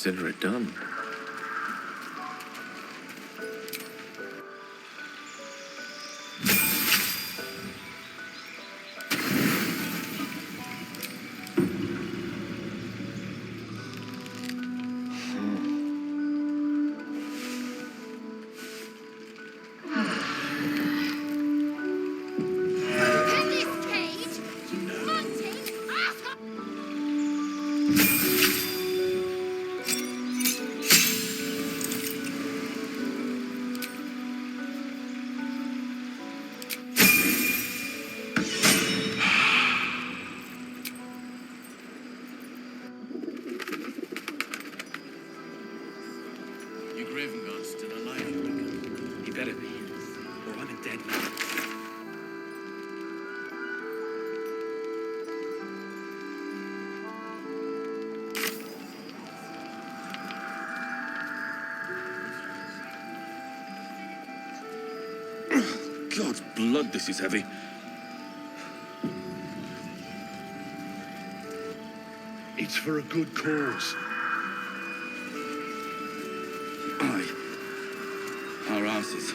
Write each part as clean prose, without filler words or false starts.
consider it done. God's blood, this is heavy. It's for a good cause. Aye. Our asses.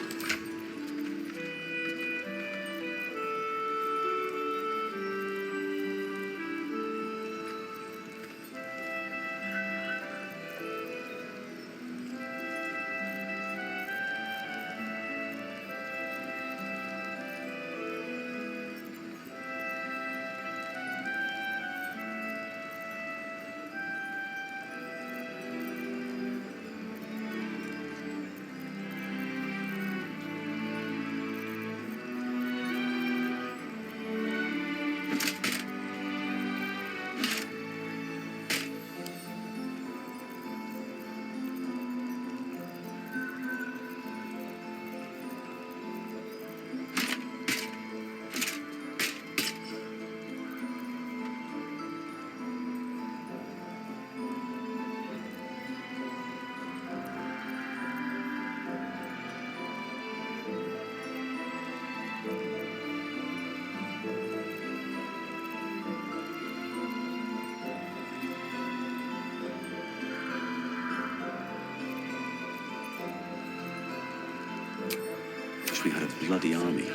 We had a bloody army.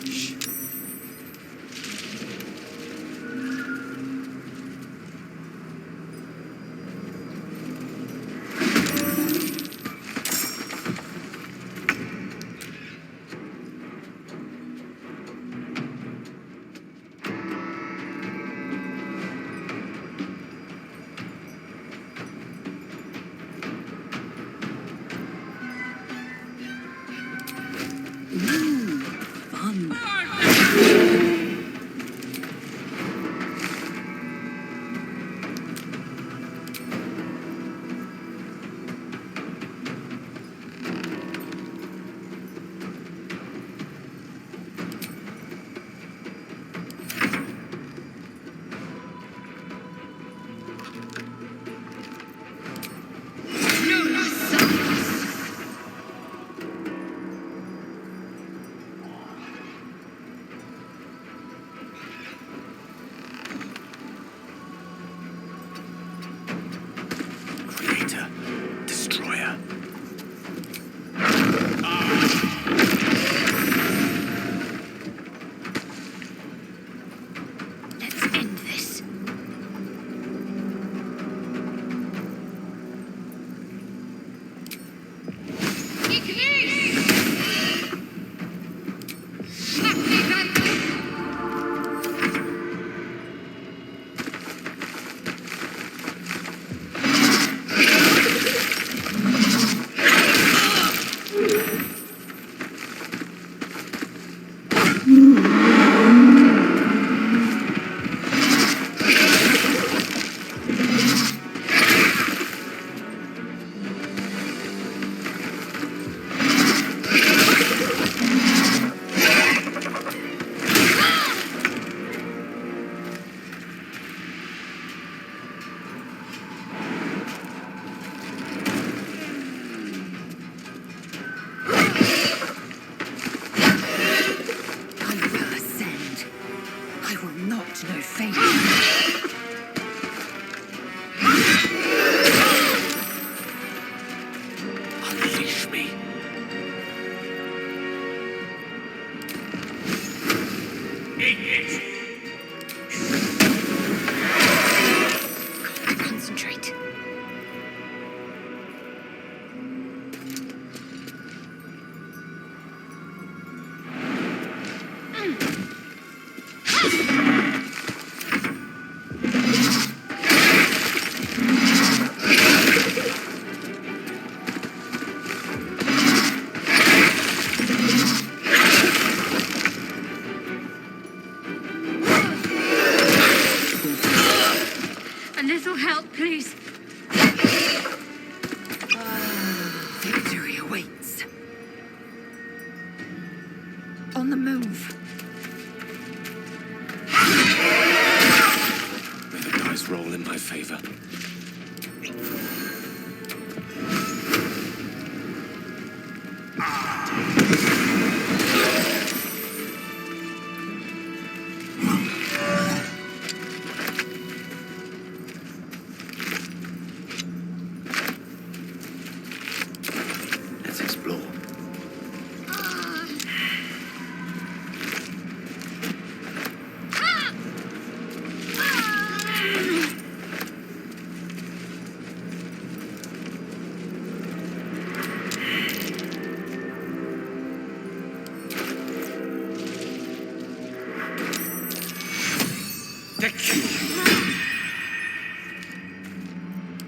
Shh. unleash me. Concentrate. A little help, please. Victory awaits. On the move. May the dice roll in my favor. Let's explore.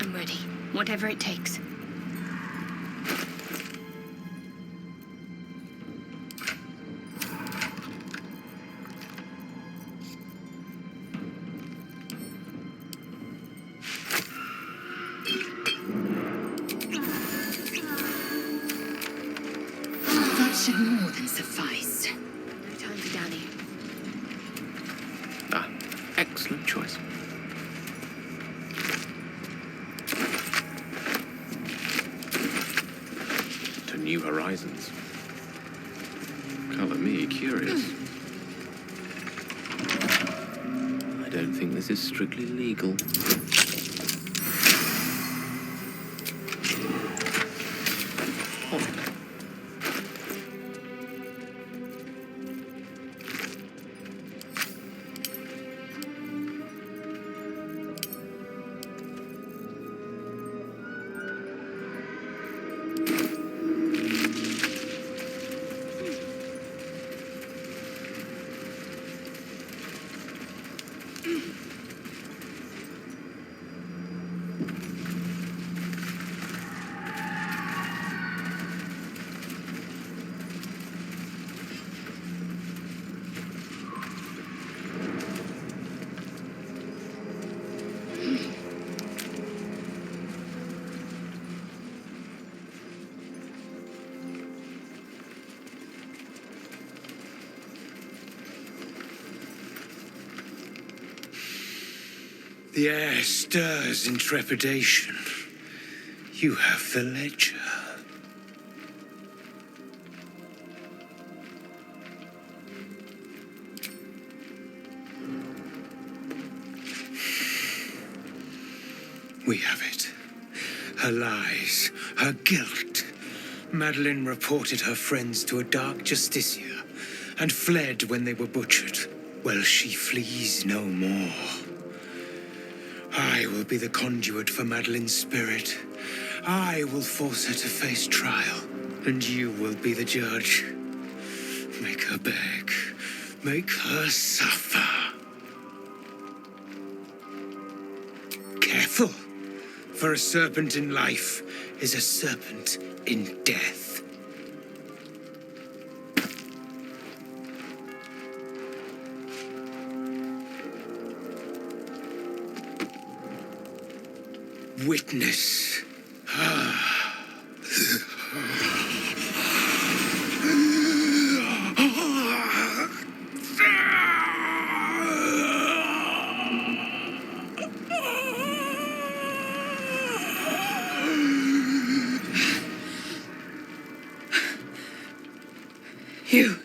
I'm ready. Whatever it takes. That should more than suffice. No time for Danny. Ah, excellent choice. To new horizons. Cover me curious. I don't think this is strictly legal. The air stirs in trepidation. You have the ledger. We have it. Her lies, her guilt. Madeline reported her friends to a dark justiciar and fled when they were butchered. Well, she flees no more. I will be the conduit for Madeline's spirit. I will force her to face trial, and you will be the judge. Make her beg. Make her suffer. Careful, for a serpent in life is a serpent in death. Witness. You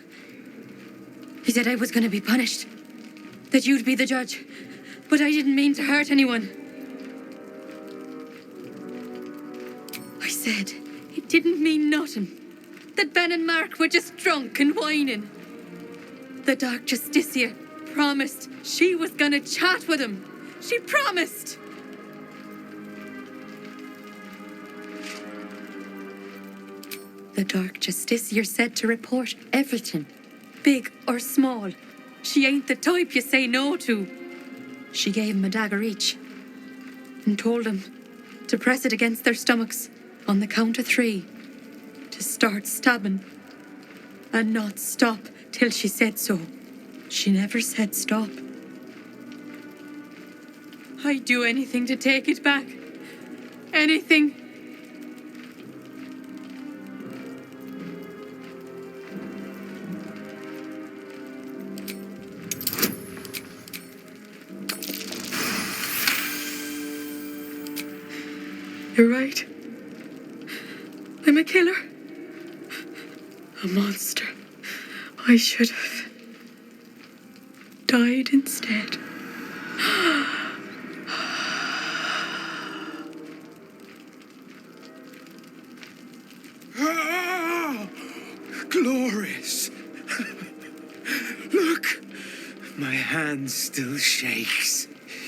said I was going to be punished. That you'd be the judge. But I didn't mean to hurt anyone. I said it it didn't mean nothing. That Ben and Mark were just drunk and whining. The Dark Justicia promised she was gonna chat with him. She promised! The Dark Justicia said to report everything, big or small. She ain't the type you say no to. She gave him a dagger each and told them to press it against their stomachs on the count of 3, to start stabbing and not stop till she said so. She never said stop. I'd do anything to take it back. Anything. You're right. I'm a killer. A monster. I should have died instead. Ah, glorious. Look, my hand still shakes.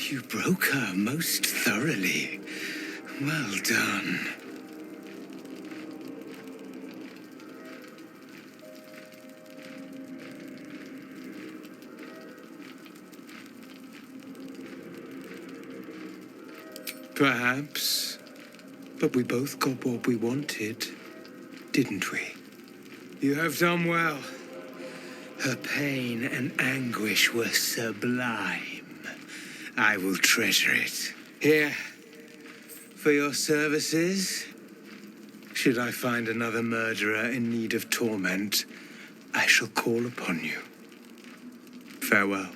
You broke her most thoroughly. Well done. Perhaps. But we both got what we wanted, didn't we? You have done well. Her pain and anguish were sublime. I will treasure it. Here, for your services. Should I find another murderer in need of torment, I shall call upon you. Farewell.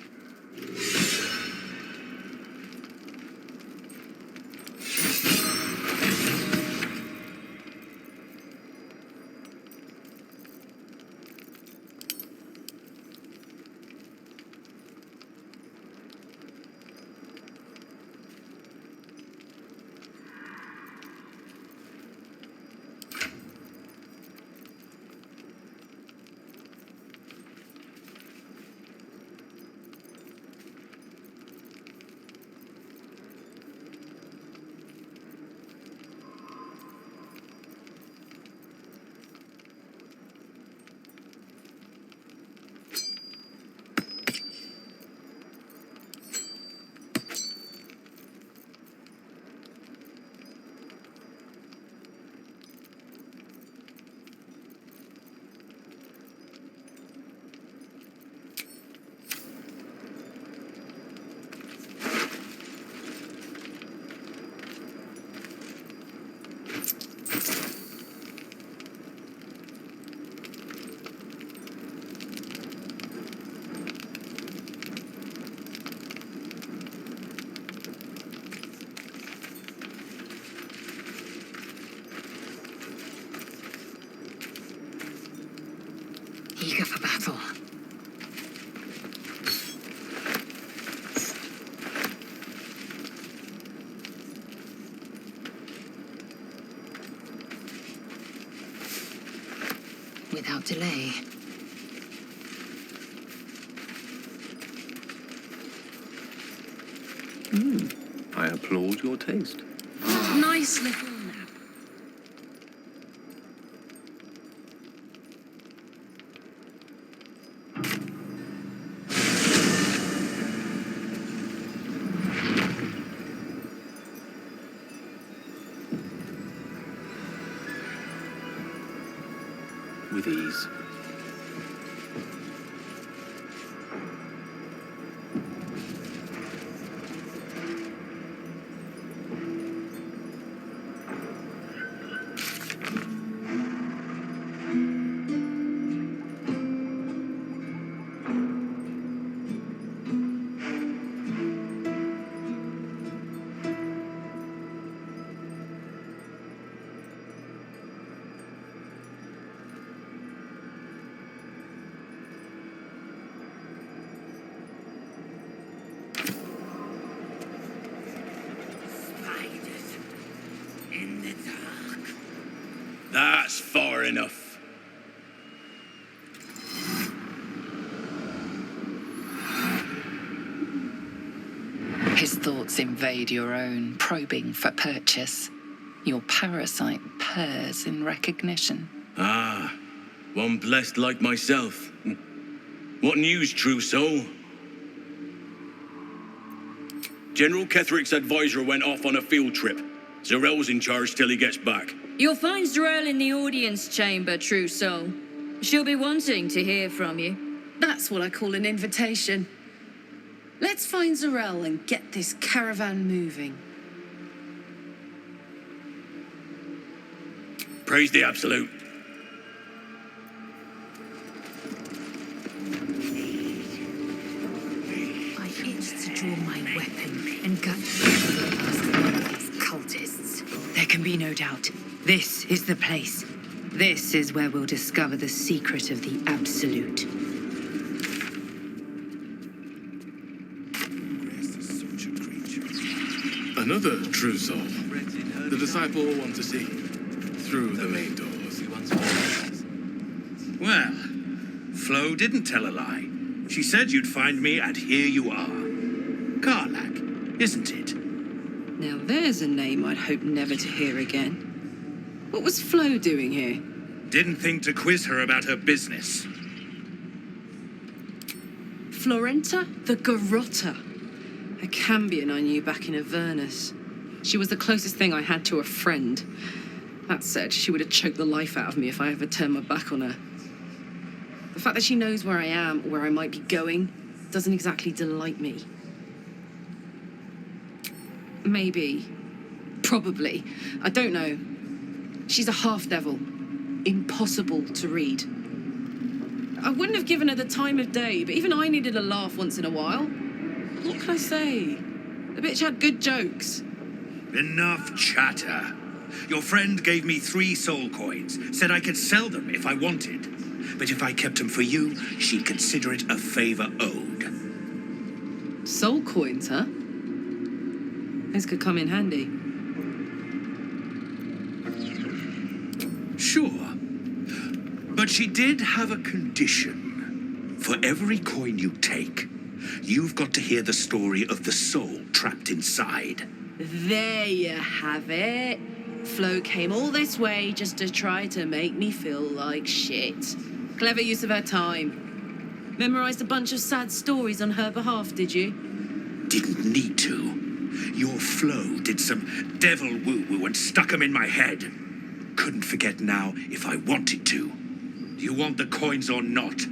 Eager for battle. Without delay. I applaud your taste. Nice little nap. With ease. That's far enough. His thoughts invade your own, probing for purchase. Your parasite purrs in recognition. Ah, one blessed like myself. What news, true soul? General Ketherick's advisor went off on a field trip. Zarel's in charge till he gets back. You'll find Zarel in the audience chamber, true soul. She'll be wanting to hear from you. That's what I call an invitation. Let's find Zarel and get this caravan moving. Praise the Absolute. I itched to draw my weapon and gut one of these cultists. There can be no doubt. This is the place. This is where we'll discover the secret of the Absolute. Another true soul. The disciple will want to see through the main doors. Well, Flo didn't tell a lie. She said you'd find me, and here you are. Karlach, isn't it? Now there's a name I'd hope never to hear again. What was Flo doing here? Didn't think to quiz her about her business. Florenta the Garotta. A Cambion I knew back in Avernus. She was the closest thing I had to a friend. That said, she would have choked the life out of me if I ever turned my back on her. The fact that she knows where I am, or where I might be going, doesn't exactly delight me. Maybe. Probably. I don't know. She's a half-devil. Impossible to read. I wouldn't have given her the time of day, but even I needed a laugh once in a while. What can I say? The bitch had good jokes. Enough chatter. Your friend gave me 3 soul coins, said I could sell them if I wanted. But if I kept them for you, she'd consider it a favor owed. Soul coins, huh? Those could come in handy. Sure. But she did have a condition. For every coin you take, you've got to hear the story of the soul trapped inside. There you have it. Flo came all this way just to try to make me feel like shit. Clever use of her time. Memorized a bunch of sad stories on her behalf, did you? Didn't need to. Your Flo did some devil woo-woo and stuck 'em in my head. Couldn't forget now if I wanted to. You want the coins or not?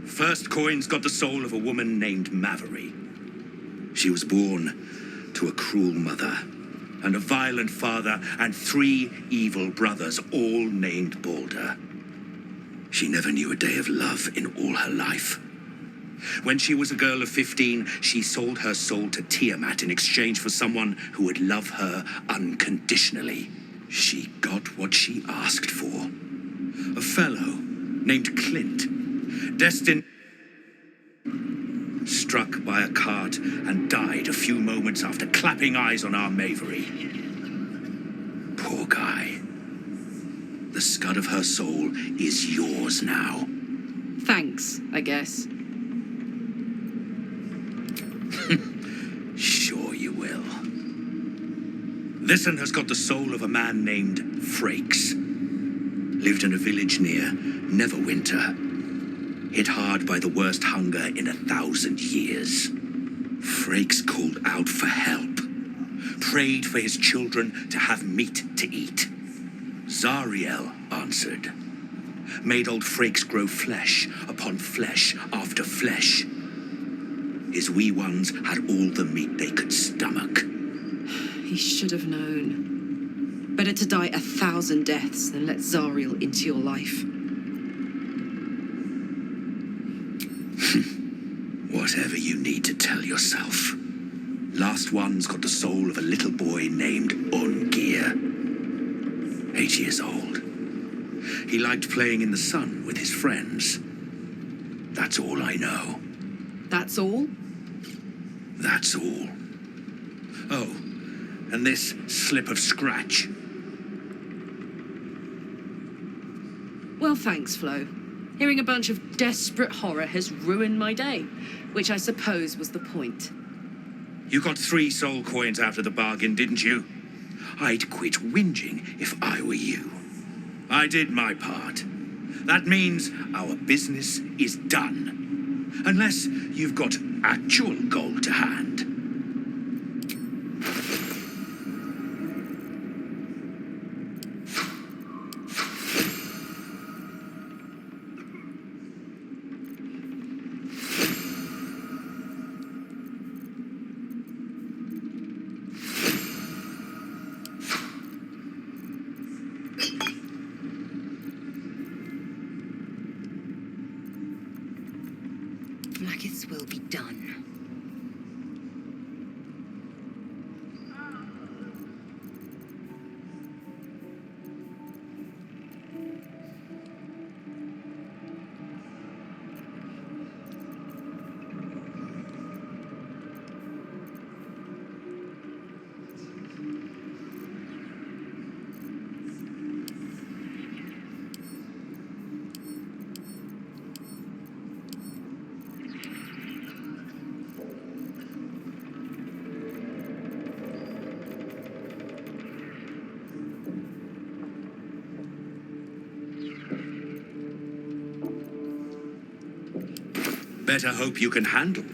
First coin's got the soul of a woman named Mavery. She was born to a cruel mother and a violent father and 3 evil brothers, all named Baldur. She never knew a day of love in all her life. When she was a girl of 15, she sold her soul to Tiamat in exchange for someone who would love her unconditionally. She got what she asked for. A fellow named Clint, destined... struck by a cart and died a few moments after clapping eyes on our Mavery. Poor guy. The scud of her soul is yours now. Thanks, I guess. Sure you will. This one has got the soul of a man named Frakes. Lived in a village near Neverwinter. Hit hard by the worst hunger in 1,000 years. Frakes called out for help. Prayed for his children to have meat to eat. Zariel answered. Made old Frakes grow flesh upon flesh after flesh. His wee ones had all the meat they could stomach. He should have known. Better to die 1,000 deaths than let Zariel into your life. Whatever you need to tell yourself. Last one's got the soul of a little boy named Ungir. 8 years old. He liked playing in the sun with his friends. That's all I know. That's all? That's all. Oh, and this slip of scratch. Well, thanks, Flo. Hearing a bunch of desperate horror has ruined my day, which I suppose was the point. You got 3 soul coins after the bargain, didn't you? I'd quit whinging if I were you. I did my part. That means our business is done. Unless you've got actual gold to hand. Blackets will be done. Better hope you can handle.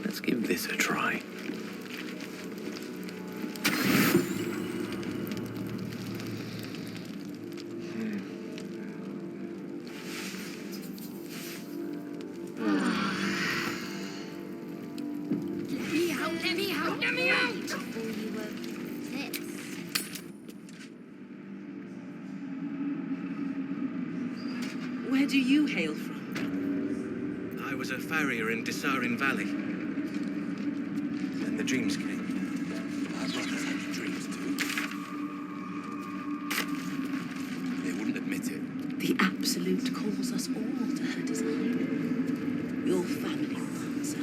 Let's give this a try. Where do you hail from? I was a farrier in Desarin Valley. Then the dreams came. My brothers had dreams too. They wouldn't admit it. The Absolute calls us all to her design. Your family will answer.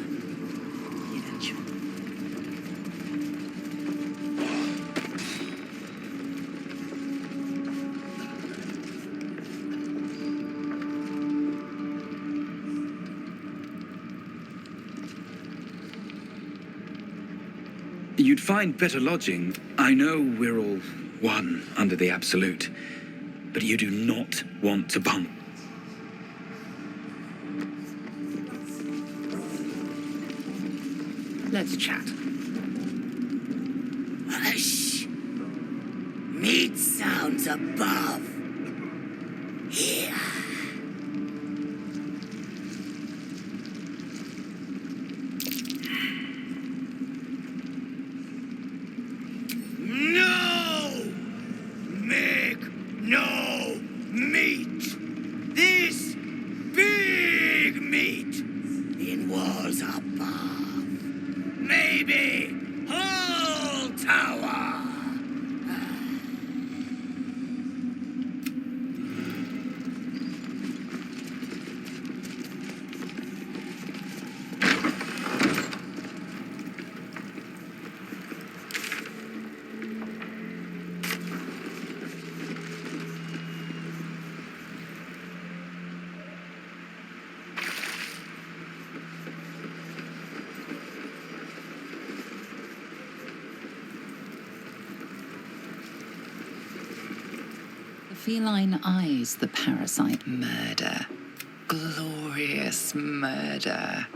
Eventually. You'd find better lodging. I know we're all one under the Absolute, but you do not want to bump. Let's chat. Hush! Meat sounds above. Here. No! Make no meat! This big meat in walls above. Maybe whole tower. The feline eyes the parasite murder. Glorious murder.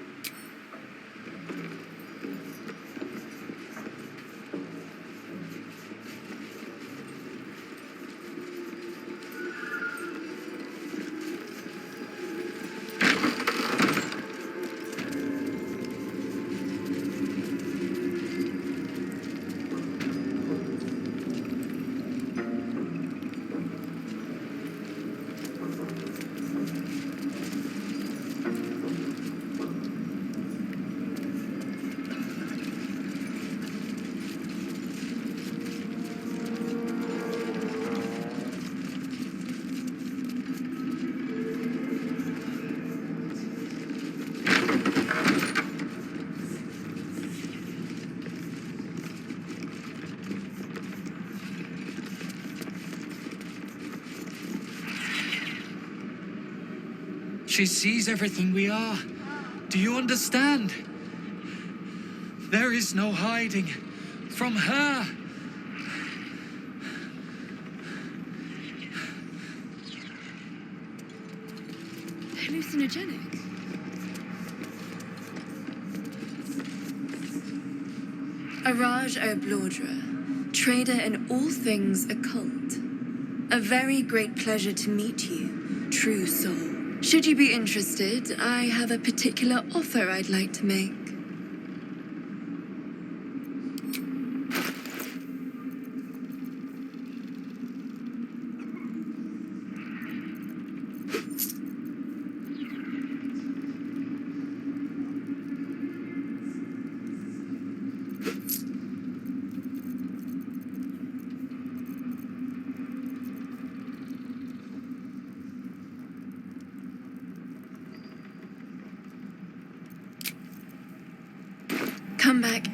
She sees everything we are. Do you understand? There is no hiding from her. Hallucinogenic? Araj Erblodra, trader in all things occult. A very great pleasure to meet you, true soul. Should you be interested, I have a particular offer I'd like to make. Come back.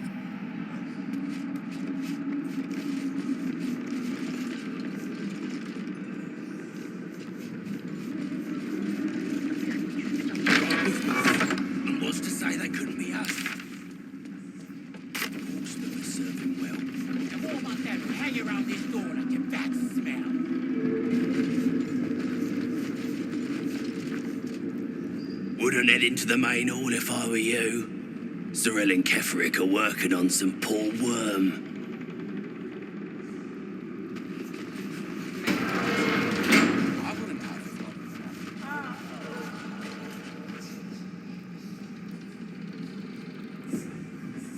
What's to say they couldn't be us? Horsemen were serving well. And what about them who hang around this door like a bad smell? Wouldn't head into the main hall if I were you. Cyril and Ketherick are working on some poor worm.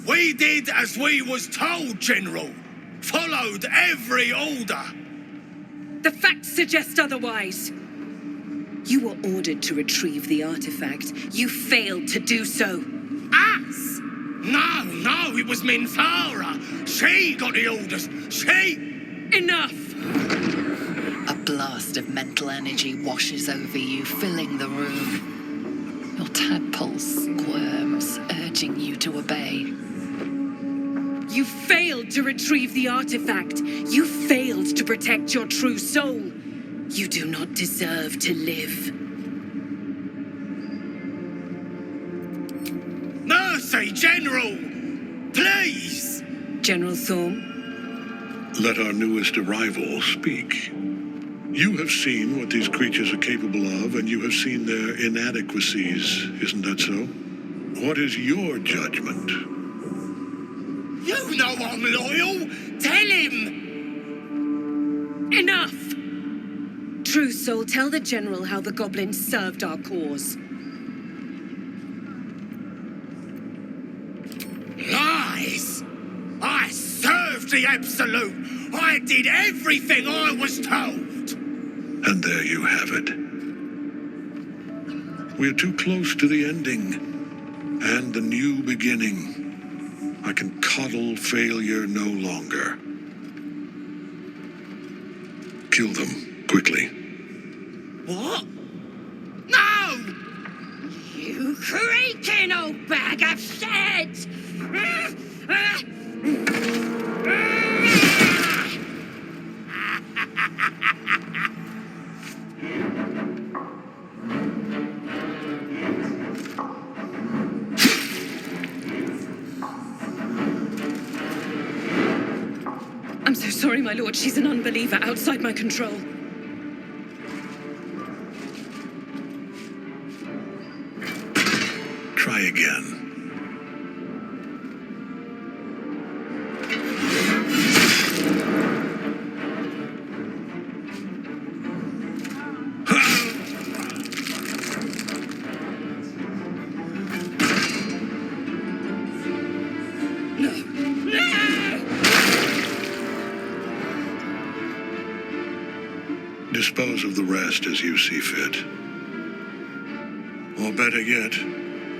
We did as we was told, General. Followed every order. The facts suggest otherwise. You were ordered to retrieve the artifact. You failed to do so. Us? No, it was Minthara. She got the orders. She... Enough! A blast of mental energy washes over you, filling the room. Your tadpole squirms, urging you to obey. You failed to retrieve the artifact. You failed to protect your true soul. You do not deserve to live. Mercy, General! Please! General Thorm? Let our newest arrival speak. You have seen what these creatures are capable of, and you have seen their inadequacies, isn't that so? What is your judgment? You know I'm loyal! Tell him! Enough! True soul, tell the General how the goblins served our cause. Lies! I served the Absolute! I did everything I was told! And there you have it. We're too close to the ending and the new beginning. I can coddle failure no longer. Kill them, quickly. What? No! You creaking old bag of shit! I'm so sorry, my lord. She's an unbeliever outside my control. Try again. Dispose of the rest as you see fit. Or better yet,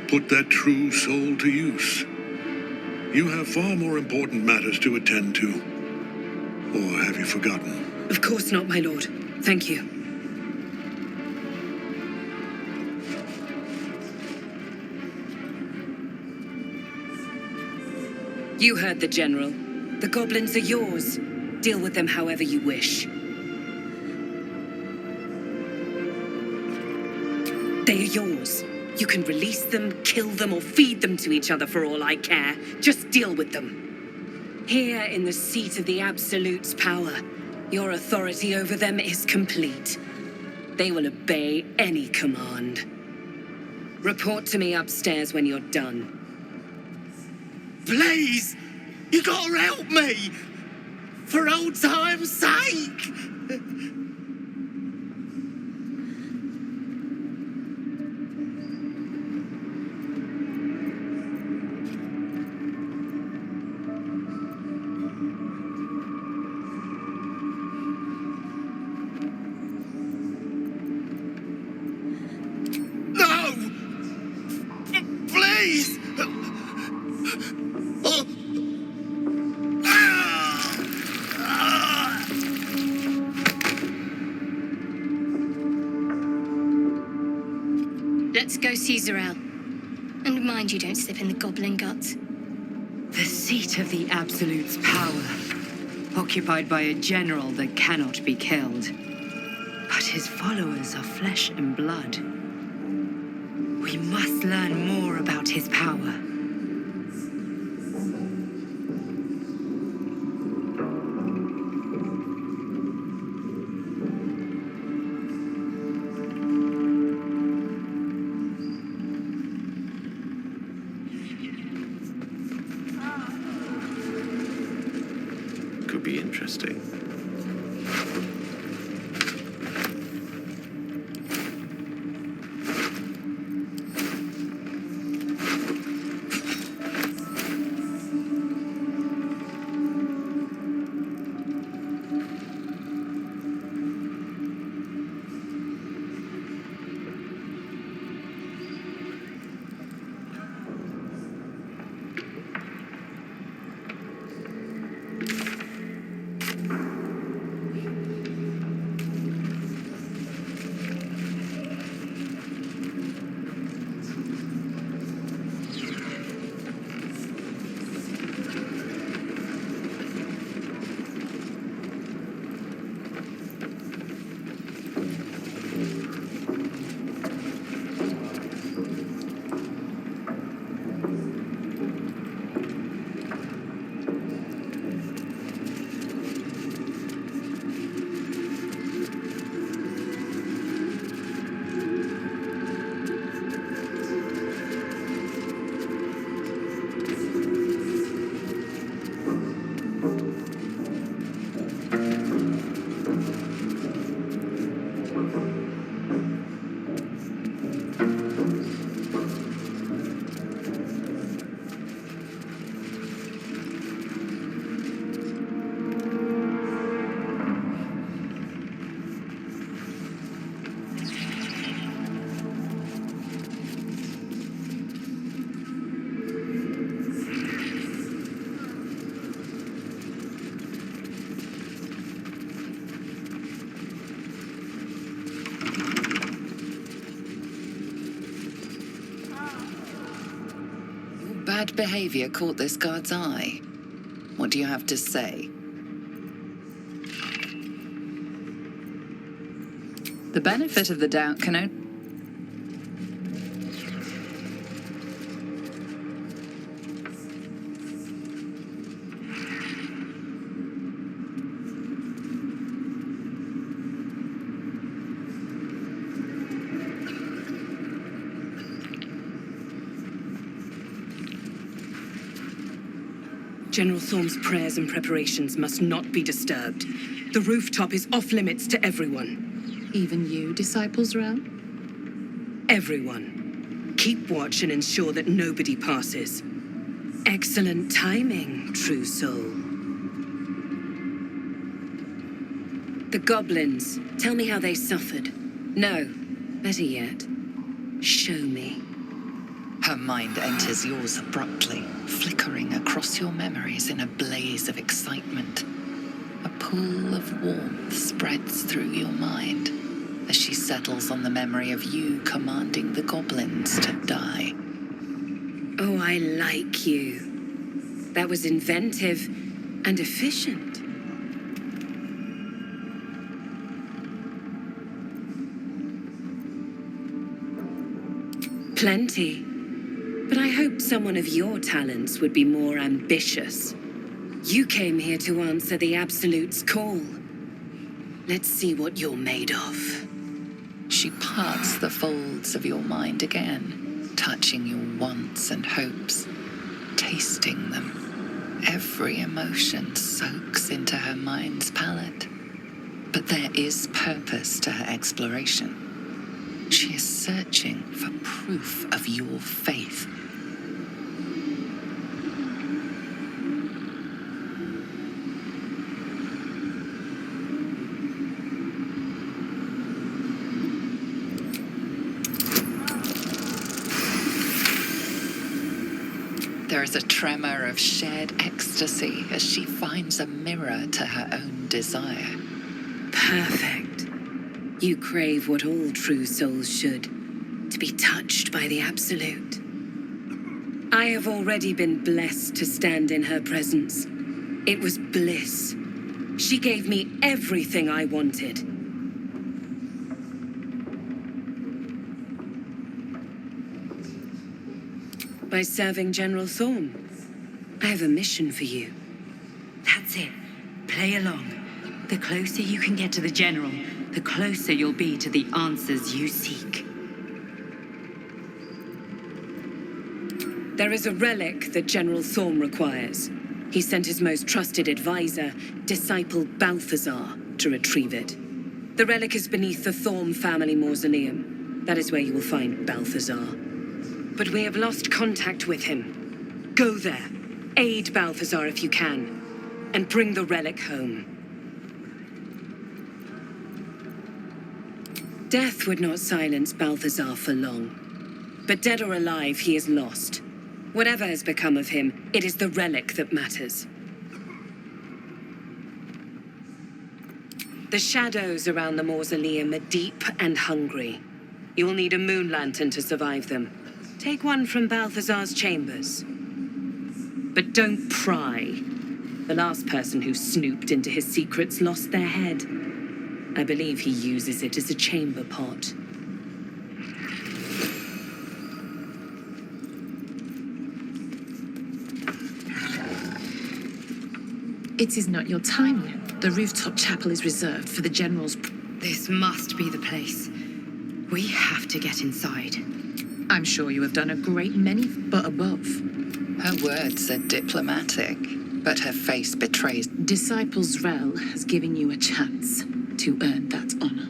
put that true soul to use. You have far more important matters to attend to. Or have you forgotten? Of course not, my lord. Thank you. You heard the General. The goblins are yours. Deal with them however you wish. They are yours. You can release them, kill them, or feed them to each other for all I care. Just deal with them. Here in the seat of the Absolute's power, your authority over them is complete. They will obey any command. Report to me upstairs when you're done. Please! You gotta help me! For old time's sake! Please! Let's go see Zarel. And mind you don't slip in the goblin guts. The seat of the Absolute's power, occupied by a general that cannot be killed. But his followers are flesh and blood. We must learn more about his power. Could be interesting. Bad behavior caught this guard's eye. What do you have to say? The benefit of the doubt can only... General Thorm's prayers and preparations must not be disturbed. The rooftop is off limits to everyone. Even you, Disciples Realm? Everyone. Keep watch and ensure that nobody passes. Excellent timing, true soul. The goblins. Tell me how they suffered. No, better yet, show me. Her mind enters yours abruptly, flickering across your memories in a blaze of excitement. A pool of warmth spreads through your mind as she settles on the memory of you commanding the goblins to die. Oh, I like you. That was inventive and efficient. Plenty. But I hoped someone of your talents would be more ambitious. You came here to answer the Absolute's call. Let's see what you're made of. She parts the folds of your mind again, touching your wants and hopes, tasting them. Every emotion soaks into her mind's palette. But there is purpose to her exploration. She is searching for proof of your faith. There is a tremor of shared ecstasy as she finds a mirror to her own desire. Perfect. You crave what all true souls should, to be touched by the Absolute. I have already been blessed to stand in her presence. It was bliss. She gave me everything I wanted. By serving General Thorm. I have a mission for you. That's it. Play along. The closer you can get to the General, the closer you'll be to the answers you seek. There is a relic that General Thorm requires. He sent his most trusted advisor, disciple Balthazar, to retrieve it. The relic is beneath the Thorm family mausoleum. That is where you will find Balthazar. But we have lost contact with him. Go there, aid Balthazar if you can, and bring the relic home. Death would not silence Balthazar for long. But dead or alive, he is lost. Whatever has become of him, it is the relic that matters. The shadows around the mausoleum are deep and hungry. You'll need a moon lantern to survive them. Take one from Balthazar's chambers. But don't pry. The last person who snooped into his secrets lost their head. I believe he uses it as a chamber pot. It is not your time yet. The rooftop chapel is reserved for the General's... This must be the place. We have to get inside. I'm sure you have done a great many, but above. Her words are diplomatic, but her face betrays... Disciples Rel has given you a chance to earn that honor.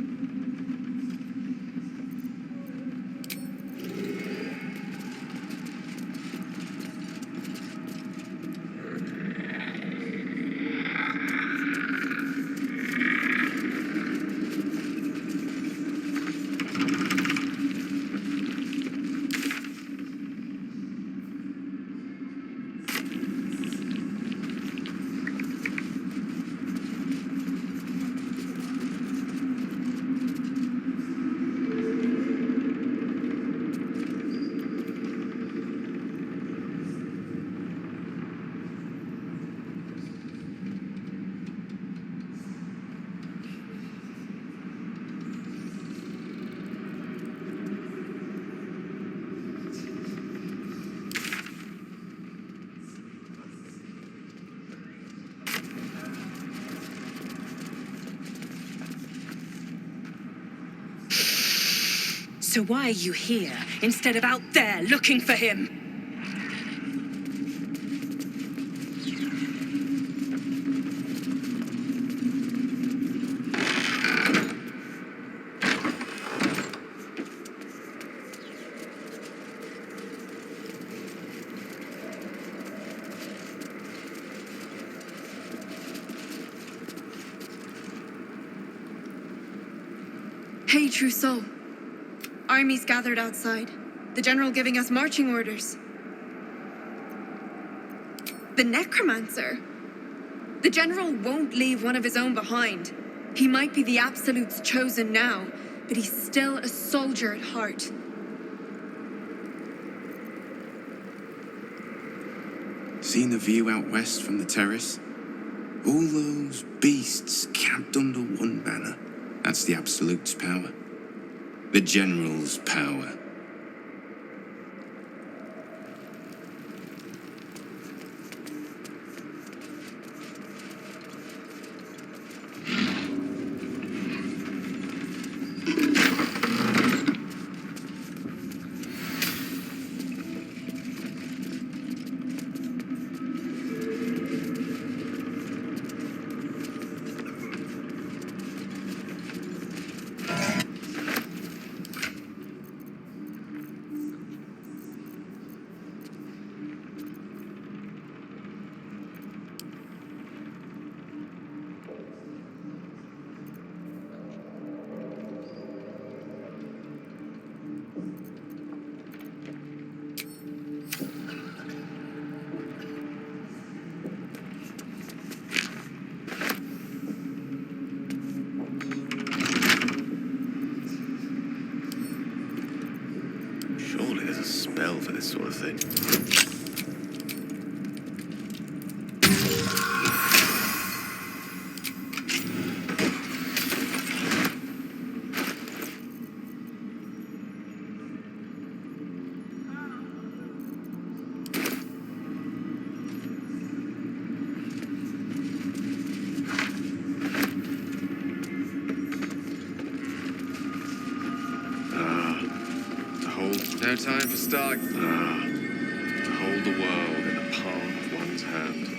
So why are you here, instead of out there looking for him? Hey, true soul. Armies gathered outside. The general giving us marching orders. The necromancer. The general won't leave one of his own behind. He might be the Absolute's chosen now, but he's still a soldier at heart. Seen the view out west from the terrace? All those beasts camped under one banner. That's the Absolute's power. The General's power. bell for this sort of thing. No time for start. To hold the world in the palm of one's hand.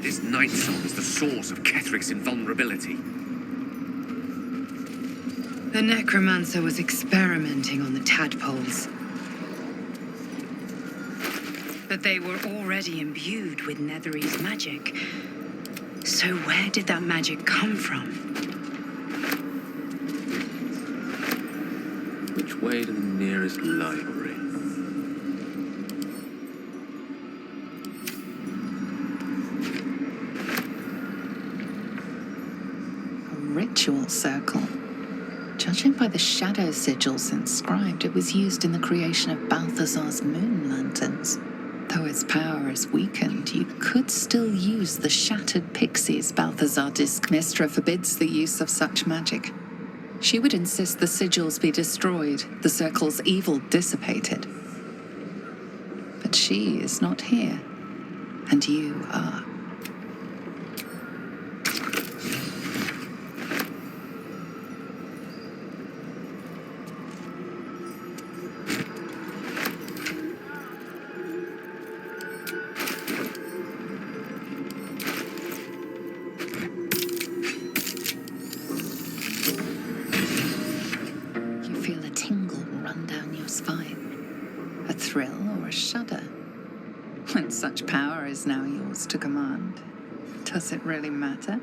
This night song is the source of Ketheric's invulnerability. The necromancer was experimenting on the tadpoles. But they were already imbued with Nethery's magic. So where did that magic come from? Which way to the nearest library? Ritual circle. Judging by the shadow sigils inscribed, it was used in the creation of Balthazar's moon lanterns. Though its power is weakened, you could still use the shattered pixies Balthazar disc. Mystra forbids the use of such magic. She would insist the sigils be destroyed, the circle's evil dissipated. But she is not here, and you are. When such power is now yours to command, does it really matter?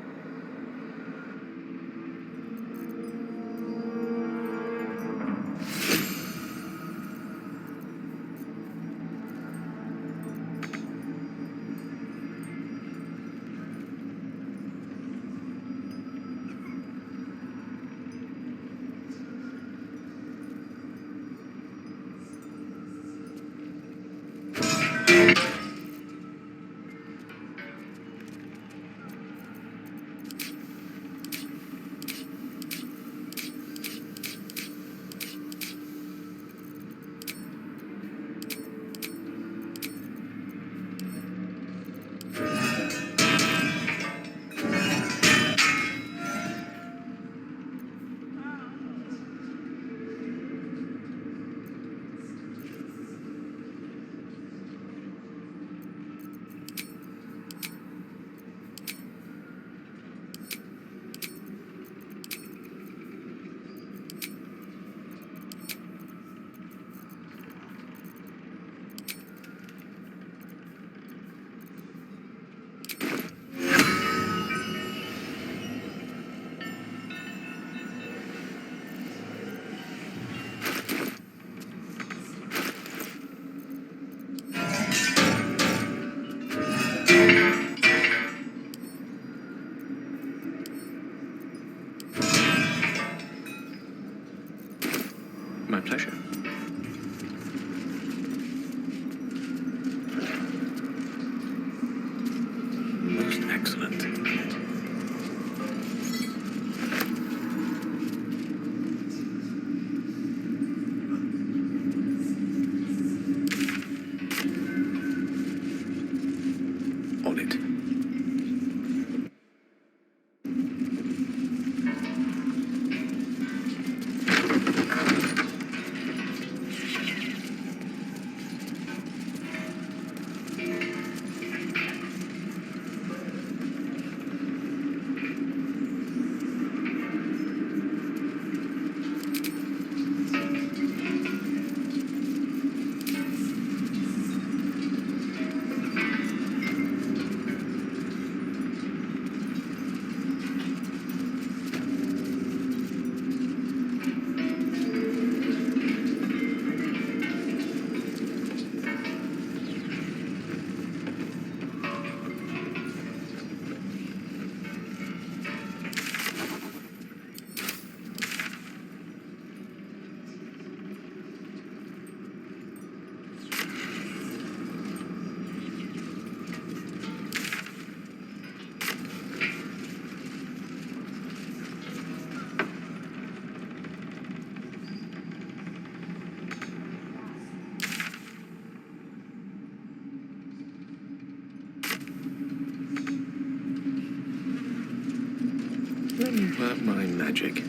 pleasure. Most excellent. On it. Let me work my magic.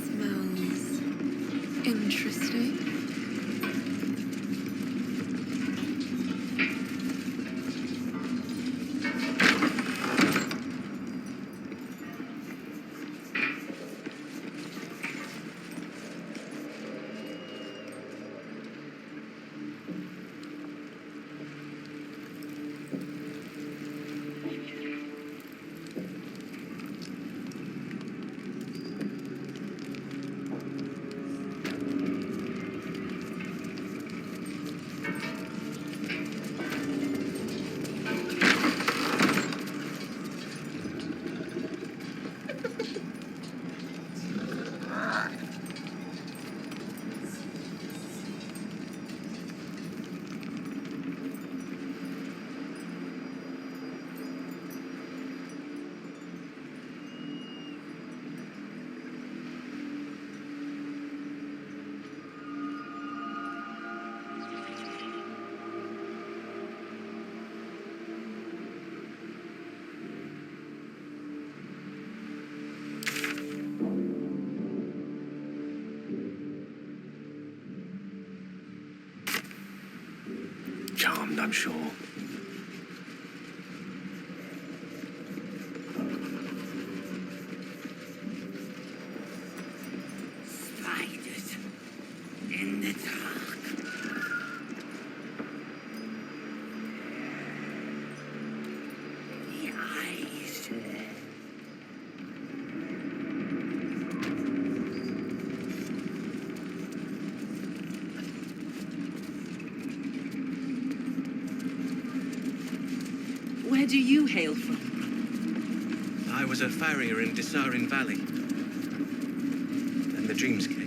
Smells interesting. Charmed, I'm sure. Spiders in the dark. The eyes. Where do you hail from? I was a farrier in Desarin Valley. And the dreams came.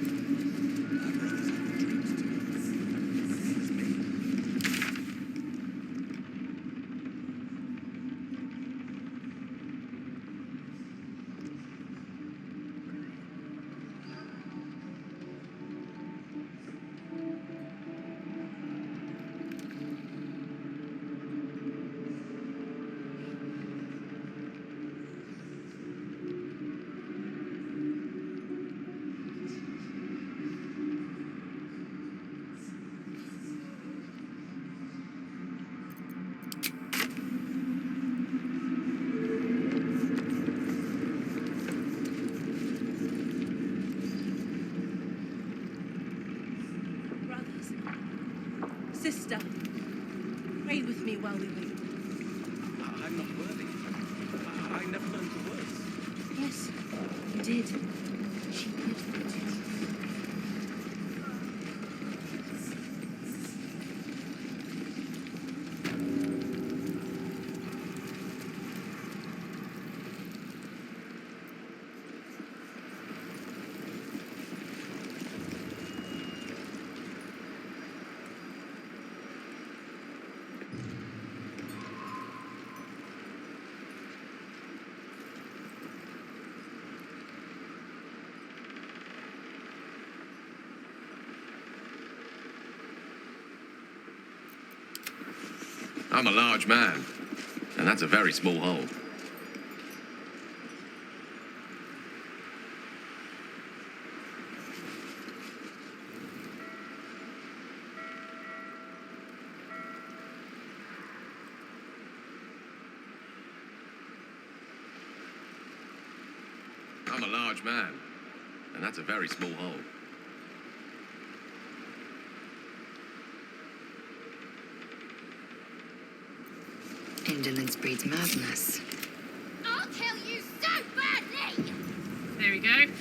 Sister, pray with me while we wait. I'm not worthy. I never learned the words. Yes, you did. She did. I'm a large man, and that's a very small hole. I'm a large man, and that's a very small hole. Indolence breeds madness. I'll kill you so badly! There we go.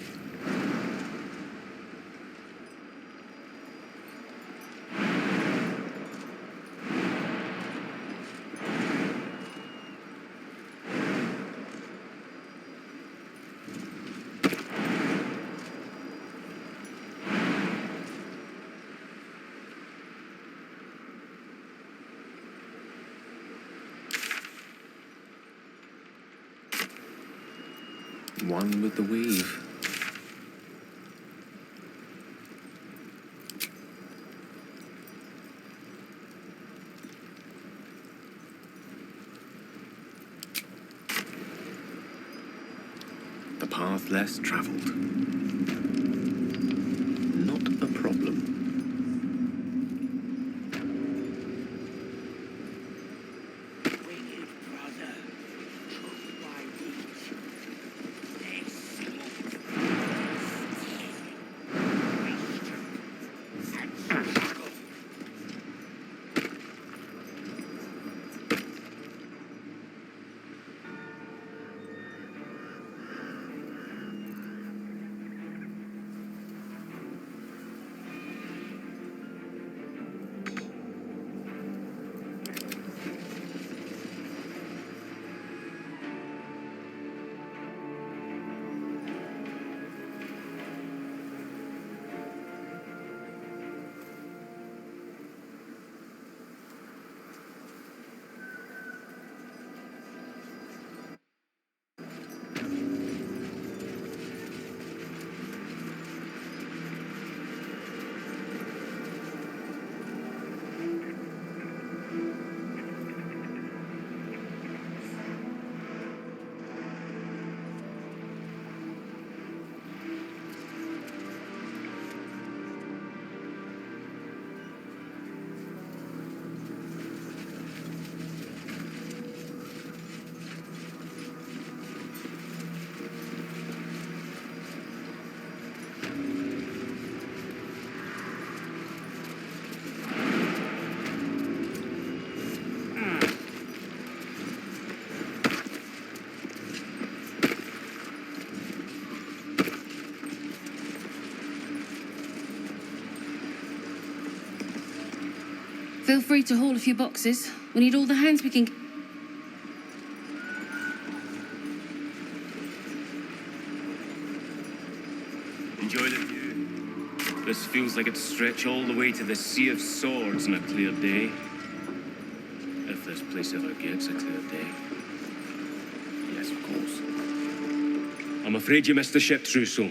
One with the weave. The path less traveled. Not a problem. Feel free to haul a few boxes. We need all the hands we can. Enjoy the view. This feels like it'd stretch all the way to the Sea of Swords on a clear day. If this place ever gets a clear day. Yes, of course. I'm afraid you missed the ship, Trousseau,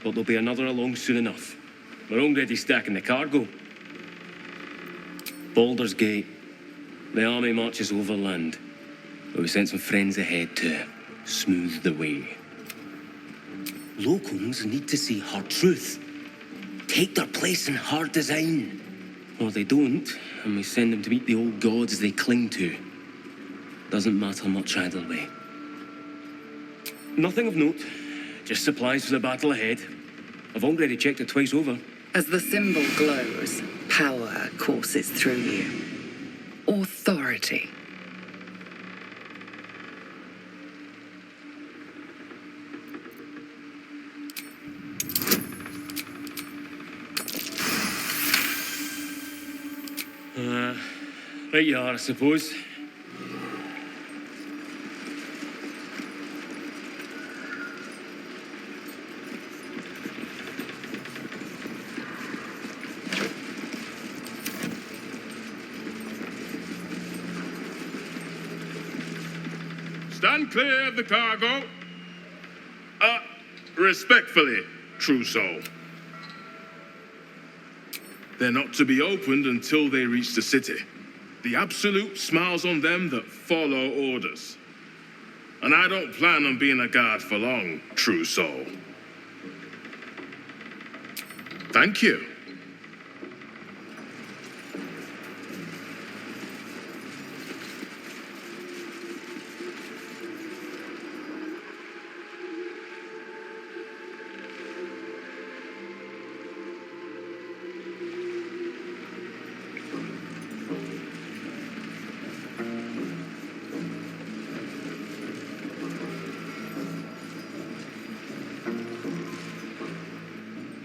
but there'll be another along soon enough. We're already stacking the cargo. Baldur's Gate. The army marches overland, but we sent some friends ahead to smooth the way. Locals need to see hard truth. Take their place in hard design. Or they don't, and we send them to meet the old gods they cling to. Doesn't matter much either way. Nothing of note. Just supplies for the battle ahead. I've already checked it twice over. As the symbol glows, power courses through you. Authority. Right you are, I suppose. Stand clear of the cargo. Respectfully, true soul. They're not to be opened until they reach the city. The Absolute smiles on them that follow orders. And I don't plan on being a guard for long, true soul. Thank you.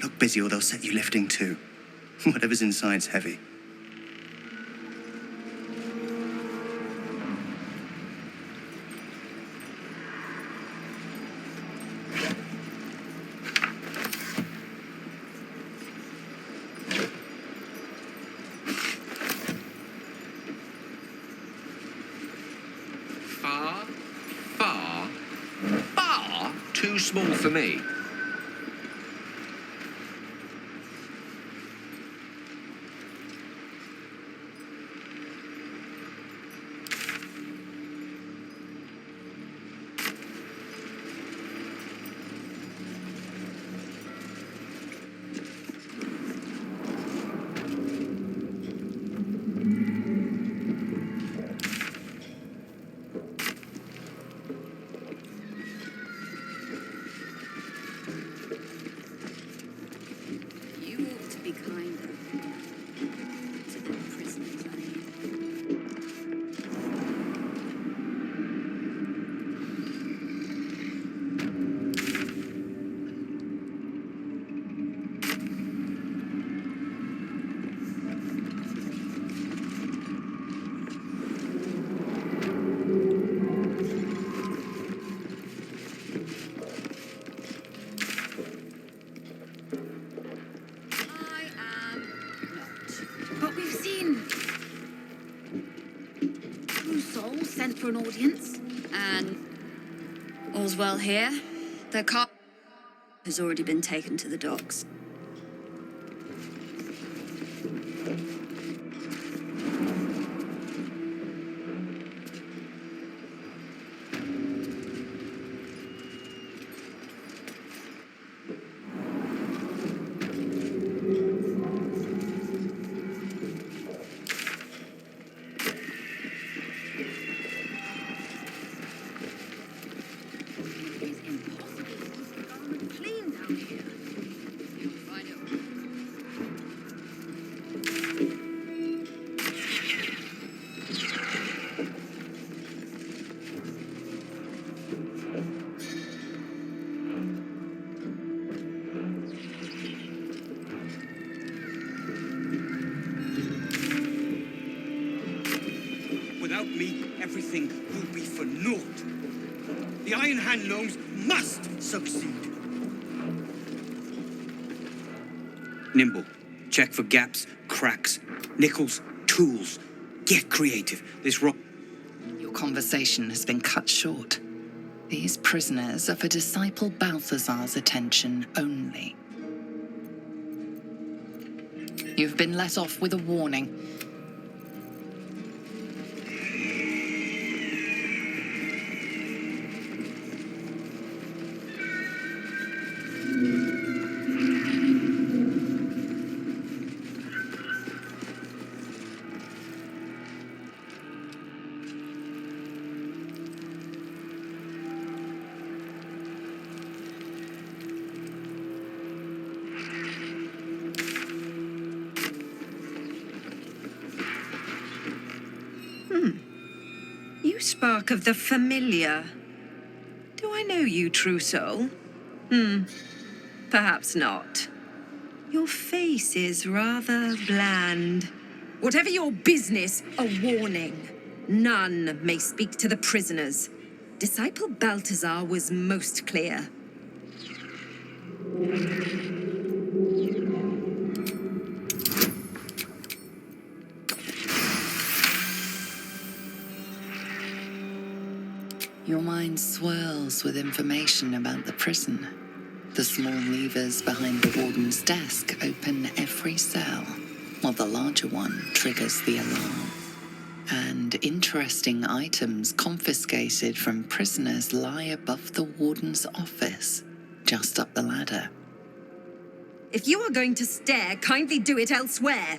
Look busy or they'll set you lifting too. Whatever's inside's heavy. Far too small for me. You ought to be kinder to the prisoners, But we've seen True Soul sent for an audience. And all's well here. The car has already been taken to the docks. Clean down here. You'll find it. Without me, everything will be for naught. The Iron Hand gnomes must succeed. Nimble. Check for gaps, cracks, nickels, tools. Get creative. This rock. Your conversation has been cut short. These prisoners are for Disciple Balthazar's attention only. You've been let off with a warning. You spark of the familiar. Do I know you, True Soul? Perhaps not. Your face is rather bland. Whatever your business, a warning. None may speak to the prisoners. Disciple Balthazar was most clear. Your mind swirls with information about the prison. The small levers behind the warden's desk open every cell, while the larger one triggers the alarm. And interesting items confiscated from prisoners lie above the warden's office, just up the ladder. If you are going to stare, kindly do it elsewhere.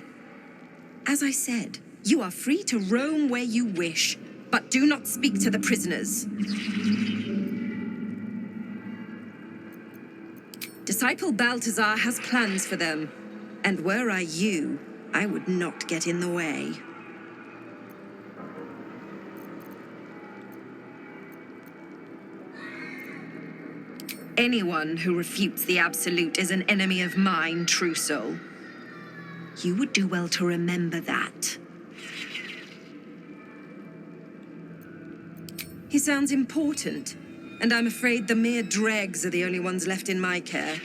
As I said, you are free to roam where you wish, but do not speak to the prisoners. Disciple Balthazar has plans for them, and were I you, I would not get in the way. Anyone who refutes the Absolute is an enemy of mine, true soul. You would do well to remember that. He sounds important, and I'm afraid the mere dregs are the only ones left in my care.